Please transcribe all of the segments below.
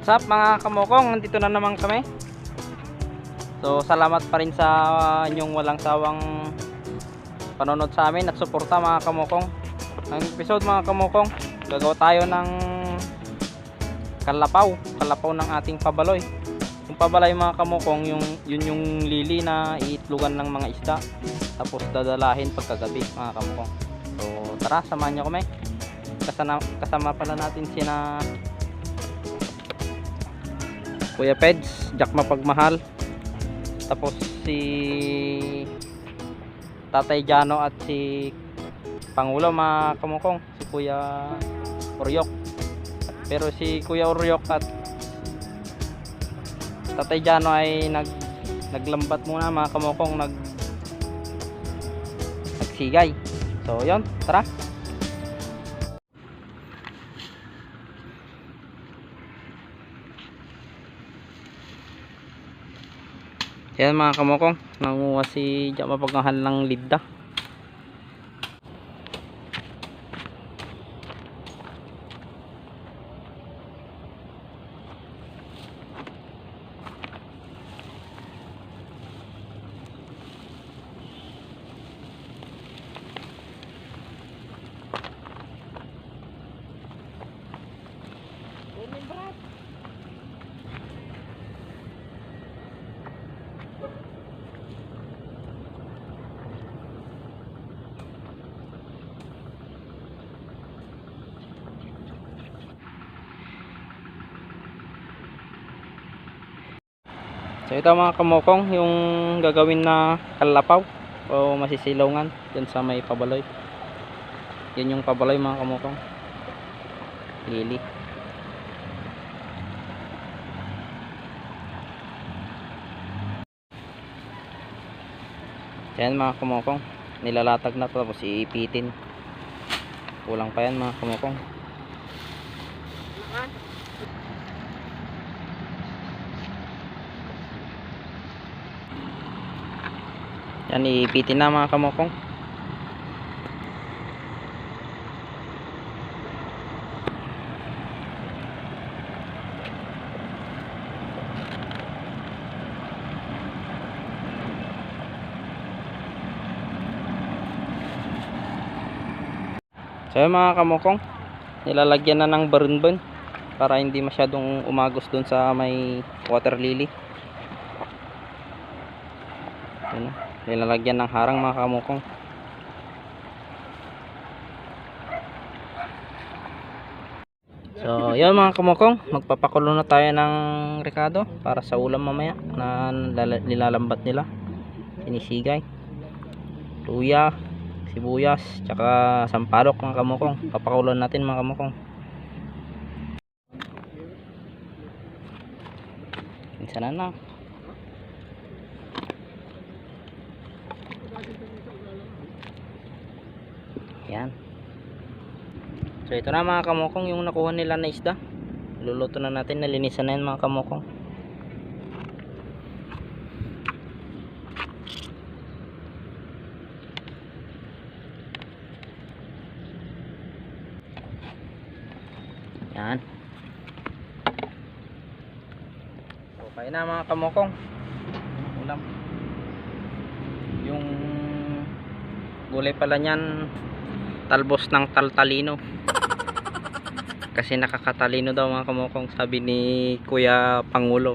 What's up mga kamokong, nandito na naman kami. So salamat pa rin sa inyong walang sawang panonood sa amin at suporta mga kamokong. Ang episode mga kamokong, gagawa tayo ng kalapaw ng ating pabaloy. Yung pabalay mga kamokong, yun yung lili na iitlugan ng mga isda, tapos dadalahin pagkagabi mga kamokong. So tara, samahan nyo kami. Kasama pala natin sina Kuya Peds, Jack Mapagmahal, tapos si Tatay Jano at si Pangulo mga kamukong, si Kuya Uryok. Pero si Kuya Uryok at Tatay Jano ay naglambat muna mga kamukong, nagsigay. So yon, tara. Yan mga kamukong, nanguha si Jack Mapagmahal ng lidda. So ito mga kamukong, yung gagawin na kalapaw o masisilungan dun sa may pabaloy. Yun yung pabaloy mga kamukong, lili. Yan mga kamukong, nilalatag na to, tapos iipitin. Kulang pa yan mga kamukong. Yan, iipitin na mga kamukong. So yun mga kamukong, nilalagyan na ng barunbon para hindi masyadong umagos dun sa may water lily. Yun, nilalagyan ng harang mga kamukong. So yun mga kamukong, magpapakulo na tayo ng rekado para sa ulam mamaya na nilalambat nila. Sinisigay, luya, sibuyas, tsaka sampalok mga kamukong. Papakulo natin mga kamukong. Minsan na. Yan. So ito na mga kamukong, yung nakuha nila na isda. Luluto na natin, nalinisan na yan mga kamukong. Yan. Okay na mga kamukong, ulam. Yung gulay pala niyan, talbos ng taltalino. Kasi nakakatalino daw mga kamukong, sabi ni Kuya Pangulo.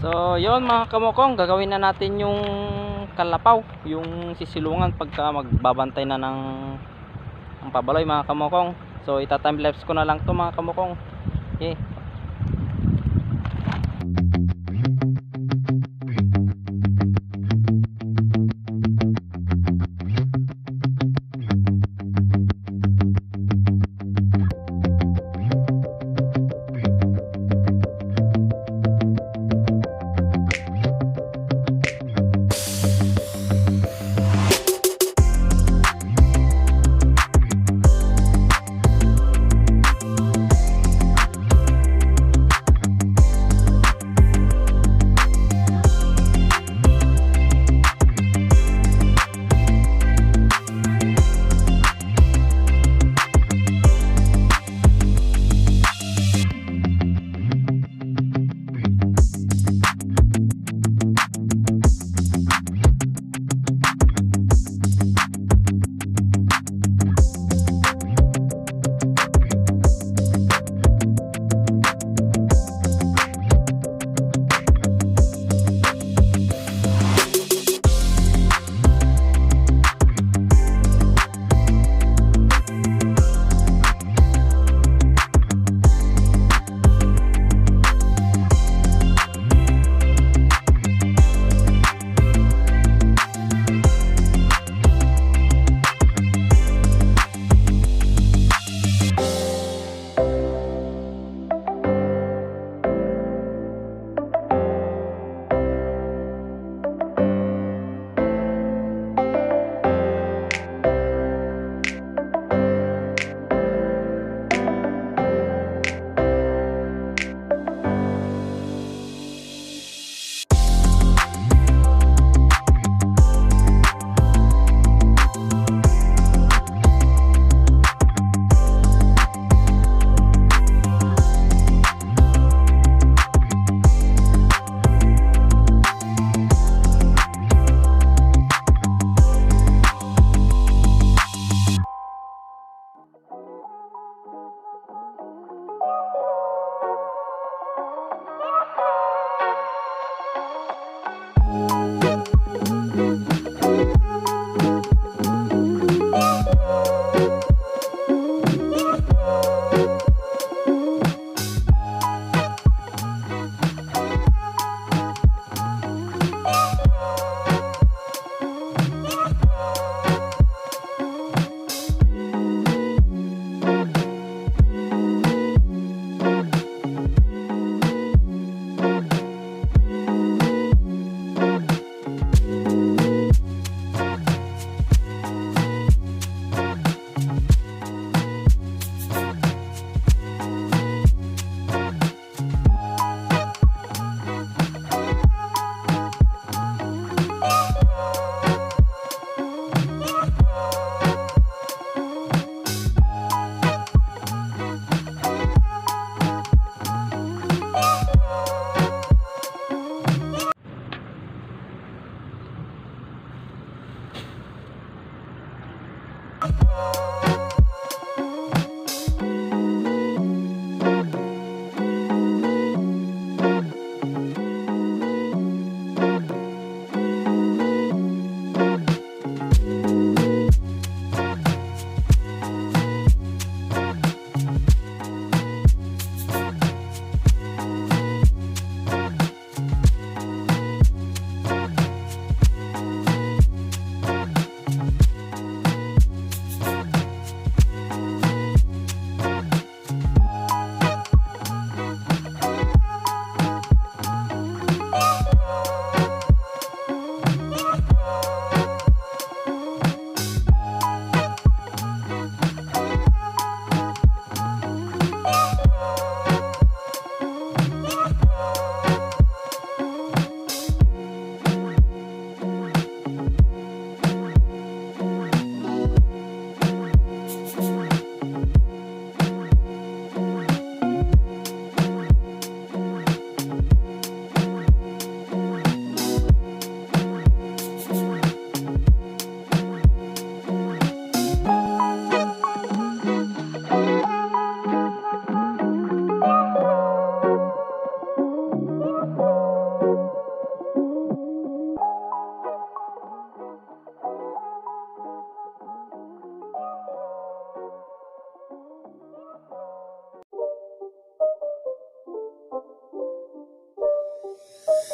So yon mga kamukong, gagawin na natin yung kalapaw, yung sisilungan pagka magbabantay na ng pabaloy mga kamukong. So ita-time lapse ko na lang to mga kamukong. Okay.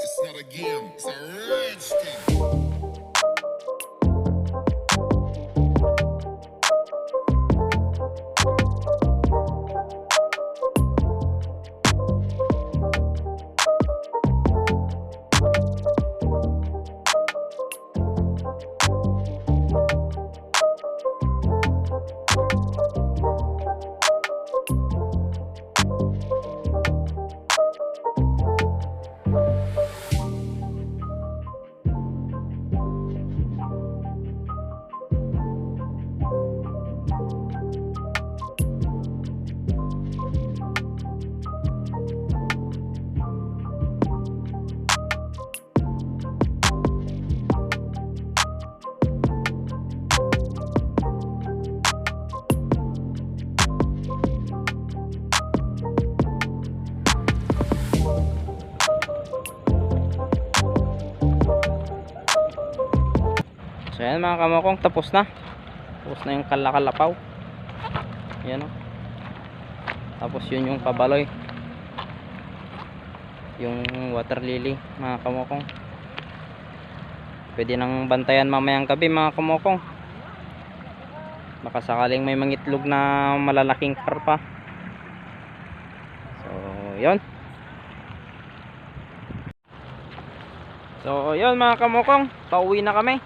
It's not a game, it's a rich thing. So yan mga kamokong, tapos na yung kalakalapaw. Yan o. Tapos yun yung pabaloy, yung water lily mga kamokong. Pwede nang bantayan mamayang gabi mga kamokong, baka sakaling may mangitlog na malalaking karpa. So yun mga kamokong, pauwi na kami.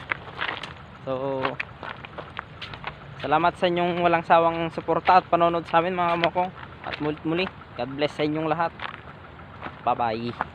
So salamat sa inyong walang sawang suporta at panonood sa amin mga kamokong. At muli, God bless sa inyong lahat. Bye bye.